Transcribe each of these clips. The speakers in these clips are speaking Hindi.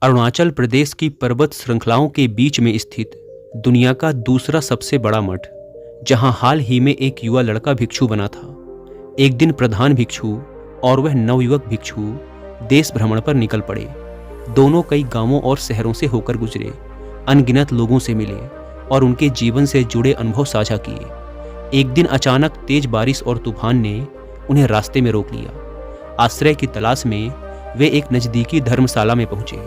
अरुणाचल प्रदेश की पर्वत श्रृंखलाओं के बीच में स्थित दुनिया का दूसरा सबसे बड़ा मठ, जहां हाल ही में एक युवा लड़का भिक्षु बना था। एक दिन प्रधान भिक्षु और वह नवयुवक भिक्षु देश भ्रमण पर निकल पड़े। दोनों कई गांवों और शहरों से होकर गुजरे, अनगिनत लोगों से मिले और उनके जीवन से जुड़े अनुभव साझा किए। एक दिन अचानक तेज बारिश और तूफान ने उन्हें रास्ते में रोक लिया। आश्रय की तलाश में वे एक नज़दीकी धर्मशाला में पहुंचे।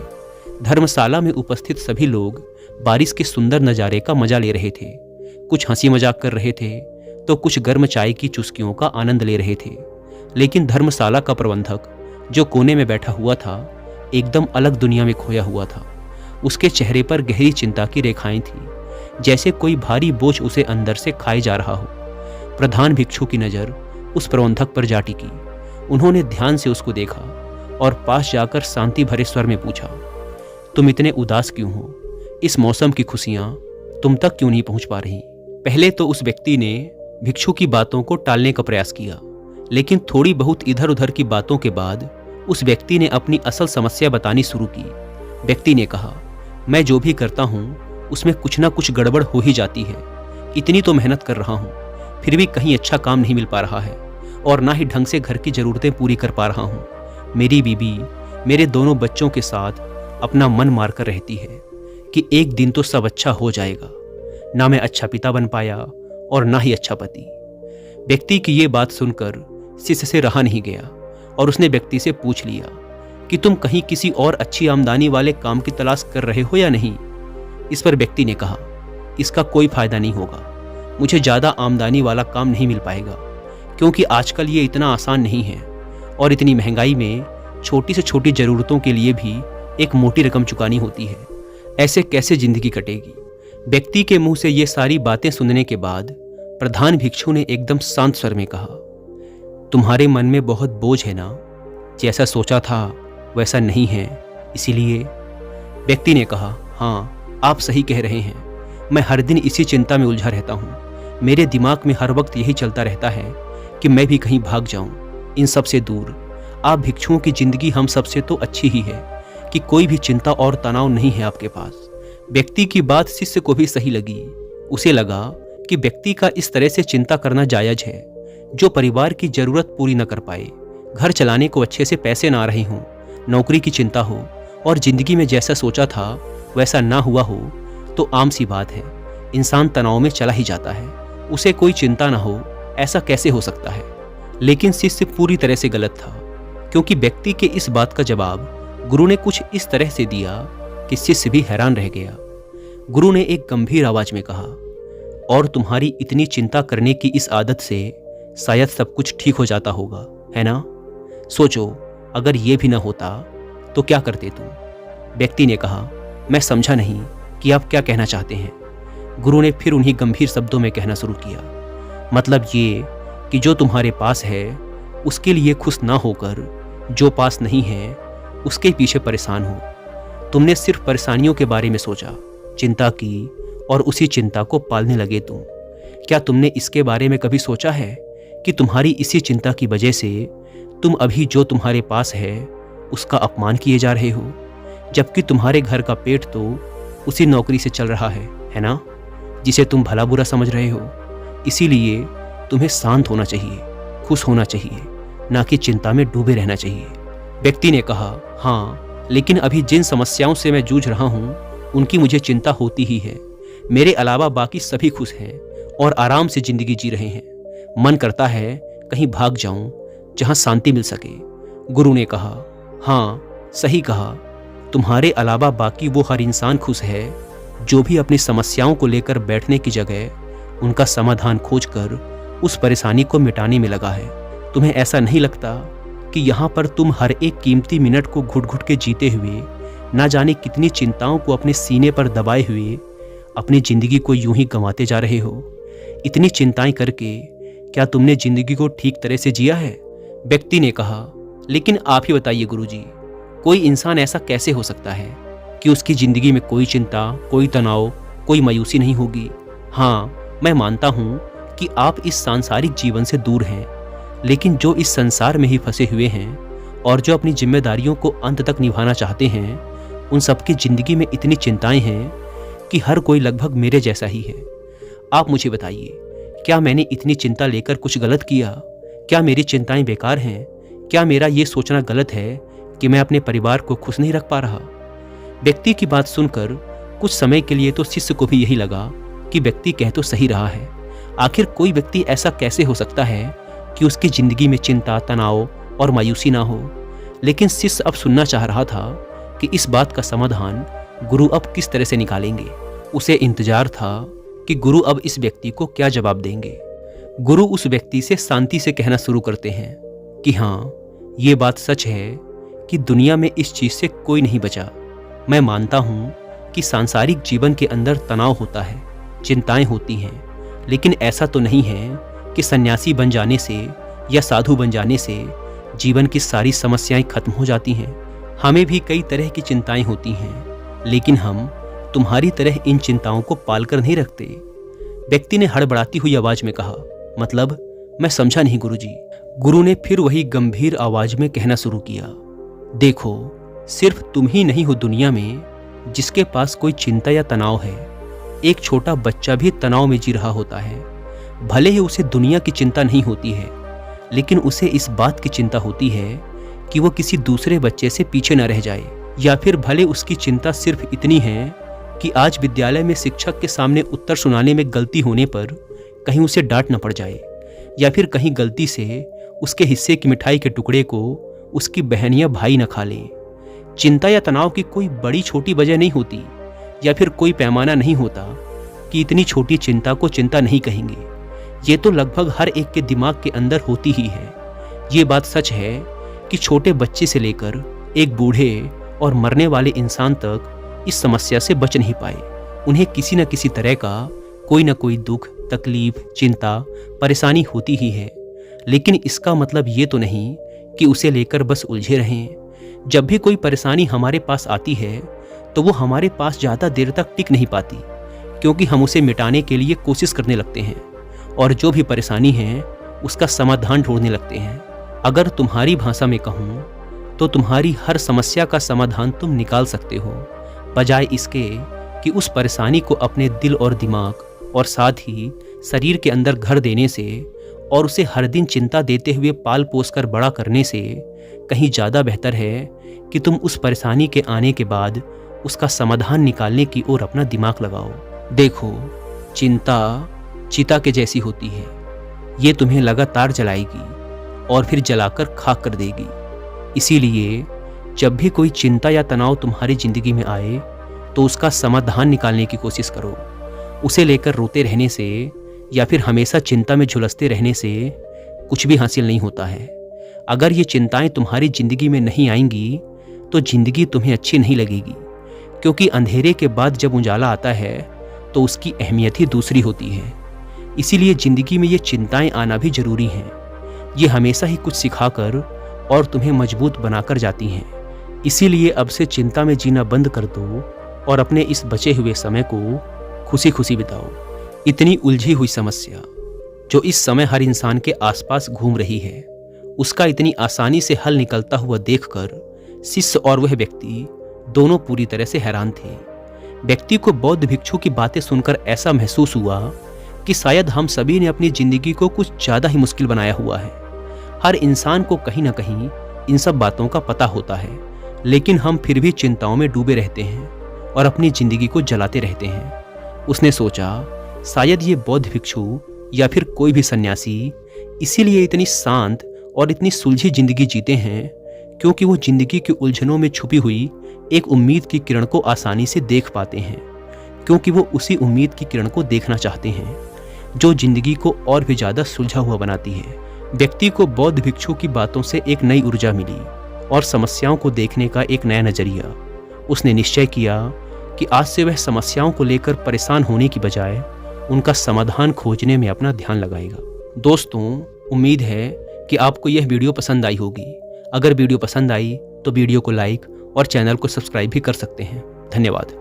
धर्मशाला में उपस्थित सभी लोग बारिश के सुंदर नज़ारे का मजा ले रहे थे। कुछ हंसी मजाक कर रहे थे तो कुछ गर्म चाय की चुस्कियों का आनंद ले रहे थे। लेकिन धर्मशाला का प्रबंधक, जो कोने में बैठा हुआ था, एकदम अलग दुनिया में खोया हुआ था। उसके चेहरे पर गहरी चिंता की रेखाएं थीं, जैसे कोई भारी बोझ उसे अंदर से खाए जा रहा हो। प्रधान भिक्षु की नज़र उस प्रबंधक पर जा टिकी। उन्होंने ध्यान से उसको देखा और पास जाकर शांति भरे स्वर में पूछा, तुम इतने उदास क्यों हो? इस मौसम की खुशियां तुम तक क्यों नहीं पहुंच पा रही? पहले तो उस व्यक्ति ने भिक्षु की बातों को टालने का प्रयास किया, लेकिन थोड़ी बहुत इधर उधर की बातों के बाद उस व्यक्ति ने अपनी असल समस्या बतानी शुरू की। व्यक्ति ने कहा, मैं जो भी करता हूँ उसमें कुछ ना कुछ गड़बड़ हो ही जाती है। इतनी तो मेहनत कर रहा हूँ, फिर भी कहीं अच्छा काम नहीं मिल पा रहा है और ना ही ढंग से घर की ज़रूरतें पूरी कर पा रहा हूँ। मेरी बीबी मेरे दोनों बच्चों के साथ अपना मन मारकर रहती है कि एक दिन तो सब अच्छा हो जाएगा। ना मैं अच्छा पिता बन पाया और ना ही अच्छा पति। व्यक्ति की ये बात सुनकर शिष्य से रहा नहीं गया और उसने व्यक्ति से पूछ लिया कि तुम कहीं किसी और अच्छी आमदनी वाले काम की तलाश कर रहे हो या नहीं? इस पर व्यक्ति ने कहा, इसका कोई फायदा नहीं होगा। मुझे ज़्यादा आमदनी वाला काम नहीं मिल पाएगा, क्योंकि आजकल ये इतना आसान नहीं है और इतनी महंगाई में छोटी से छोटी ज़रूरतों के लिए भी एक मोटी रकम चुकानी होती है। ऐसे कैसे जिंदगी कटेगी? व्यक्ति के मुंह से ये सारी बातें सुनने के बाद प्रधान भिक्षु ने एकदम शांत स्वर में कहा, तुम्हारे मन में बहुत बोझ है ना? जैसा सोचा था वैसा नहीं है, इसीलिए। व्यक्ति ने कहा, हाँ, आप सही कह रहे हैं। मैं हर दिन इसी चिंता में उलझा रहता हूँ। मेरे दिमाग में हर वक्त यही चलता रहता है कि मैं भी कहीं भाग जाऊँ इन सब से दूर। आप भिक्षुओं की जिंदगी हम सबसे तो अच्छी ही है कि कोई भी चिंता और तनाव नहीं है आपके पास। व्यक्ति की बात शिष्य को भी सही लगी। उसे लगा कि व्यक्ति का इस तरह से चिंता करना जायज है, जो परिवार की जरूरत पूरी न कर पाए, घर चलाने को अच्छे से पैसे ना रहे हों, नौकरी की चिंता हो और जिंदगी में जैसा सोचा था वैसा ना हुआ हो, तो आम सी बात है, इंसान तनाव में चला ही जाता है। उसे कोई चिंता ना हो, ऐसा कैसे हो सकता है? लेकिन शिष्य पूरी तरह से गलत था, क्योंकि व्यक्ति के इस बात का जवाब गुरु ने कुछ इस तरह से दिया कि शिष्य भी हैरान रह गया। गुरु ने एक गंभीर आवाज में कहा, और तुम्हारी इतनी चिंता करने की इस आदत से शायद सब कुछ ठीक हो जाता होगा, है ना? सोचो, अगर ये भी ना होता तो क्या करते तुम? व्यक्ति ने कहा, मैं समझा नहीं कि आप क्या कहना चाहते हैं। गुरु ने फिर उन्हीं गंभीर शब्दों में कहना शुरू किया, मतलब ये कि जो तुम्हारे पास है उसके लिए खुश ना होकर जो पास नहीं है उसके पीछे परेशान हो। तुमने सिर्फ परेशानियों के बारे में सोचा, चिंता की और उसी चिंता को पालने लगे तुम। क्या तुमने इसके बारे में कभी सोचा है कि तुम्हारी इसी चिंता की वजह से तुम अभी जो तुम्हारे पास है उसका अपमान किए जा रहे हो, जबकि तुम्हारे घर का पेट तो उसी नौकरी से चल रहा है ना, जिसे तुम भला बुरा समझ रहे हो। इसीलिए तुम्हें शांत होना चाहिए, खुश होना चाहिए, ना कि चिंता में डूबे रहना चाहिए। व्यक्ति ने कहा, हाँ, लेकिन अभी जिन समस्याओं से मैं जूझ रहा हूँ उनकी मुझे चिंता होती ही है। मेरे अलावा बाकी सभी खुश हैं और आराम से जिंदगी जी रहे हैं। मन करता है कहीं भाग जाऊं जहां शांति मिल सके। गुरु ने कहा, हाँ, सही कहा। तुम्हारे अलावा बाकी वो हर इंसान खुश है जो भी अपनी समस्याओं को लेकर बैठने की जगह उनका समाधान खोजकर उस परेशानी को मिटाने में लगा है। तुम्हें ऐसा नहीं लगता कि यहाँ पर तुम हर एक कीमती मिनट को घुट घुट के जीते हुए, ना जाने कितनी चिंताओं को अपने सीने पर दबाए हुए अपनी जिंदगी को यूं ही गंवाते जा रहे हो? इतनी चिंताएं करके क्या तुमने जिंदगी को ठीक तरह से जिया है? व्यक्ति ने कहा, लेकिन आप ही बताइए गुरुजी, कोई इंसान ऐसा कैसे हो सकता है कि उसकी जिंदगी में कोई चिंता, कोई तनाव, कोई मायूसी नहीं होगी? हाँ, मैं मानता हूँ कि आप इस सांसारिक जीवन से दूर हैं, लेकिन जो इस संसार में ही फंसे हुए हैं और जो अपनी जिम्मेदारियों को अंत तक निभाना चाहते हैं, उन सबकी जिंदगी में इतनी चिंताएं हैं कि हर कोई लगभग मेरे जैसा ही है। आप मुझे बताइए, क्या मैंने इतनी चिंता लेकर कुछ गलत किया? क्या मेरी चिंताएं बेकार हैं? क्या मेरा ये सोचना गलत है कि मैं अपने परिवार को खुश नहीं रख पा रहा? व्यक्ति की बात सुनकर कुछ समय के लिए तो शिष्य को भी यही लगा कि व्यक्ति कह तो सही रहा है। आखिर कोई व्यक्ति ऐसा कैसे हो सकता है कि उसकी जिंदगी में चिंता, तनाव और मायूसी ना हो? लेकिन शिष्य अब सुनना चाह रहा था कि इस बात का समाधान गुरु अब किस तरह से निकालेंगे। उसे इंतजार था कि गुरु अब इस व्यक्ति को क्या जवाब देंगे। गुरु उस व्यक्ति से शांति से कहना शुरू करते हैं कि हाँ, ये बात सच है कि दुनिया में इस चीज से कोई नहीं बचा। मैं मानता हूँ कि सांसारिक जीवन के अंदर तनाव होता है, चिंताएं होती हैं, लेकिन ऐसा तो नहीं है कि सन्यासी बन जाने से या साधु बन जाने से जीवन की सारी समस्याएं खत्म हो जाती हैं। हमें भी कई तरह की चिंताएं होती हैं, लेकिन हम तुम्हारी तरह इन चिंताओं को पालकर नहीं रखते। व्यक्ति ने हड़बड़ाती हुई आवाज में कहा, मतलब? मैं समझा नहीं गुरुजी। गुरु ने फिर वही गंभीर आवाज में कहना शुरू किया, देखो, सिर्फ तुम ही नहीं हो दुनिया में जिसके पास कोई चिंता या तनाव है। एक छोटा बच्चा भी तनाव में जी रहा होता है। भले ही उसे दुनिया की चिंता नहीं होती है, लेकिन उसे इस बात की चिंता होती है कि वो किसी दूसरे बच्चे से पीछे न रह जाए। या फिर भले उसकी चिंता सिर्फ इतनी है कि आज विद्यालय में शिक्षक के सामने उत्तर सुनाने में गलती होने पर कहीं उसे डांट न पड़ जाए, या फिर कहीं गलती से उसके हिस्से की मिठाई के टुकड़े को उसकी बहन या भाई न खा ले। चिंता या तनाव की कोई बड़ी छोटी वजह नहीं होती, या फिर कोई पैमाना नहीं होता कि इतनी छोटी चिंता को चिंता नहीं कहेंगे। ये तो लगभग हर एक के दिमाग के अंदर होती ही है। ये बात सच है कि छोटे बच्चे से लेकर एक बूढ़े और मरने वाले इंसान तक इस समस्या से बच नहीं पाए। उन्हें किसी न किसी तरह का कोई न कोई दुख, तकलीफ, चिंता, परेशानी होती ही है। लेकिन इसका मतलब ये तो नहीं कि उसे लेकर बस उलझे रहें। जब भी कोई परेशानी हमारे पास आती है तो वो हमारे पास ज़्यादा देर तक टिक नहीं पाती, क्योंकि हम उसे मिटाने के लिए कोशिश करने लगते हैं और जो भी परेशानी है उसका समाधान ढूंढने लगते हैं। अगर तुम्हारी भाषा में कहूँ तो तुम्हारी हर समस्या का समाधान तुम निकाल सकते हो, बजाय इसके कि उस परेशानी को अपने दिल और दिमाग और साथ ही शरीर के अंदर घर देने से और उसे हर दिन चिंता देते हुए पाल पोस कर बड़ा करने से कहीं ज़्यादा बेहतर है कि तुम उस परेशानी के आने के बाद उसका समाधान निकालने की ओर अपना दिमाग लगाओ। देखो, चिंता चिता के जैसी होती है। ये तुम्हें लगातार जलाएगी और फिर जलाकर खाक कर देगी। इसीलिए जब भी कोई चिंता या तनाव तुम्हारी जिंदगी में आए तो उसका समाधान निकालने की कोशिश करो। उसे लेकर रोते रहने से या फिर हमेशा चिंता में झुलसते रहने से कुछ भी हासिल नहीं होता है। अगर ये चिंताएं तुम्हारी जिंदगी में नहीं आएंगी तो जिंदगी तुम्हें अच्छी नहीं लगेगी, क्योंकि अंधेरे के बाद जब उजाला आता है तो उसकी अहमियत ही दूसरी होती है। इसीलिए जिंदगी में ये चिंताएं आना भी जरूरी हैं। ये हमेशा ही कुछ सिखाकर और तुम्हें मजबूत बनाकर जाती हैं। इसीलिए अब से चिंता में जीना बंद कर दो और अपने इस बचे हुए समय को खुशी खुशी बिताओ। इतनी उलझी हुई समस्या जो इस समय हर इंसान के आसपास घूम रही है, उसका इतनी आसानी से हल निकलता हुआ देखकर शिष्य और वह व्यक्ति दोनों पूरी तरह से हैरान थे। व्यक्ति को बौद्ध भिक्षु की बातें सुनकर ऐसा महसूस हुआ कि शायद हम सभी ने अपनी जिंदगी को कुछ ज़्यादा ही मुश्किल बनाया हुआ है। हर इंसान को कहीं ना कहीं इन सब बातों का पता होता है, लेकिन हम फिर भी चिंताओं में डूबे रहते हैं और अपनी जिंदगी को जलाते रहते हैं। उसने सोचा, शायद ये बौद्ध भिक्षु या फिर कोई भी सन्यासी इसीलिए इतनी शांत और इतनी सुलझी जिंदगी जीते हैं क्योंकि वो जिंदगी की उलझनों में छुपी हुई एक उम्मीद की किरण को आसानी से देख पाते हैं, क्योंकि वो उसी उम्मीद की किरण को देखना चाहते हैं जो जिंदगी को और भी ज़्यादा सुलझा हुआ बनाती है। व्यक्ति को बौद्ध भिक्षु की बातों से एक नई ऊर्जा मिली और समस्याओं को देखने का एक नया नजरिया। उसने निश्चय किया कि आज से वह समस्याओं को लेकर परेशान होने की बजाय उनका समाधान खोजने में अपना ध्यान लगाएगा। दोस्तों, उम्मीद है कि आपको यह वीडियो पसंद आई होगी। अगर वीडियो पसंद आई तो वीडियो को लाइक और चैनल को सब्सक्राइब भी कर सकते हैं। धन्यवाद।